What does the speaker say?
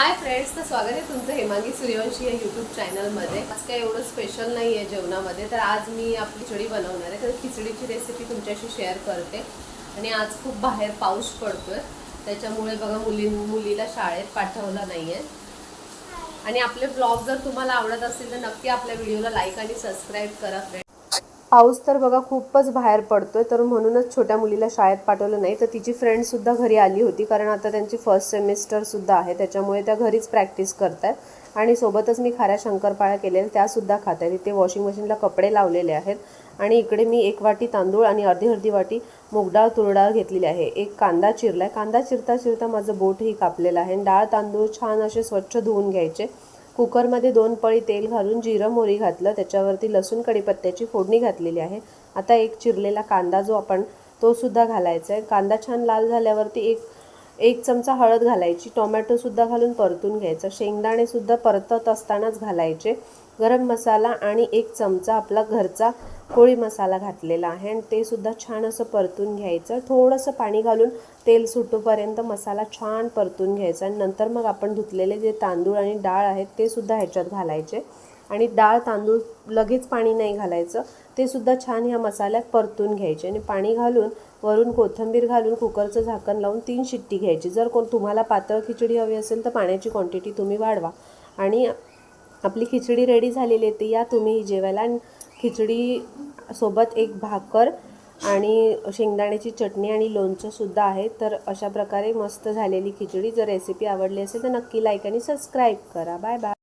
Hi friends, तर स्वागत आहे तुमचं हेमांगी सूर्यवंशी या यूट्यूब चॅनलमध्ये। आज काय एवढं स्पेशल नाही आहे जेवणामध्ये, तर आज मी आपली खिचडी बनवणार आहे। तर खिचडीची रेसिपी तुमच्याशी शेअर करते। आणि आज खूप बाहेर पाऊस पडतोय, त्याच्यामुळे बघा मुलीला शाळेत पाठवलं नाही आहे। आणि आपले ब्लॉग जर तुम्हाला आवडत असतील तर नक्की आपल्या व्हिडिओला लाईक आणि सबस्क्राईब करा फ्रेंड्स। पाऊस तर बघा खूपच बाहेर पडतोय, तर म्हणूनच छोट्या मुलीला शाळेत पाठवलं नाही। तर तिची फ्रेंडसुद्धा घरी आली होती, कारण आता त्यांची फर्स्ट सेमिस्टरसुद्धा आहे, त्याच्यामुळे त्या घरीच प्रॅक्टिस करत आहेत। आणि सोबतच मी खाऱ्या शंकरपाळ्या केलेल्या त्यासुद्धा खात आहेत। इथे वॉशिंग मशीनला कपडे लावलेले आहेत। आणि इकडे मी 1 वाटी तांदूळ आणि अर्धी वाटी मूगडाळ तुरडाळ घेतलेली आहे। एक कांदा चिरला आहे, कांदा चिरता चिरता माझं बोटही कापलेलं आहे। डाळ तांदूळ छान असे स्वच्छ धुवून घ्यायचे। कुकरमध्ये 2 पळी तेल घालून जिरं मोहरी घातलं, त्याच्यावरती लसूण कढीपत्त्याची फोडणी घातलेली आहे। आता एक चिरलेला कांदा जो आपण तो सुद्धा घालायचा आहे। कांदा छान लाल झाल्यावरती एक चमचा हळद घालायची, टोमॅटो सुद्धा घालून परतून घ्यायचं। शेंगदाणे सुद्धा परतत असतानाच घालायचे। गरम मसाला आणि 1 चमचा आपला घरचा पोळी मसाला घातलेला आहे आणि ते सुद्धा छान असं परतून घ्यायचं। थोडंसं पाणी घालून तेल सुटूपर्यंत मसाला छान परतून घ्यायचा आणि नंतर मग आपण धुतलेले जे तांदूळ आणि डाळ आहेत ते सुद्धा ह्याच्यात घालायचे। आणि डाळ तांदूळ लगेच पाणी नाही घालायचं, ते सुद्धा छान ह्या मसाल्यात परतून घ्यायचे। आणि पाणी घालून वरून कोथिंबीर घालून कुकरचं झाकण लावून 3 शिट्टी घ्यायची। जर तुम्हाला पातळ खिचडी हवी असेल तर पाण्याची क्वांटिटी तुम्ही वाढवा। आणि आपली खिचडी रेडी झालेली आहे, ती या तुम्ही जेवायला। आणि खिचडी सोबत एक भाकर आणि शेंगदाण्याची चटणी आणि लोणचं सुद्धा आहे। तर अशा प्रकारे मस्त झालेली खिचडी। जर रेसिपी आवडली असेल तर नक्की लाईक आणि सबस्क्राईब करा। Bye bye.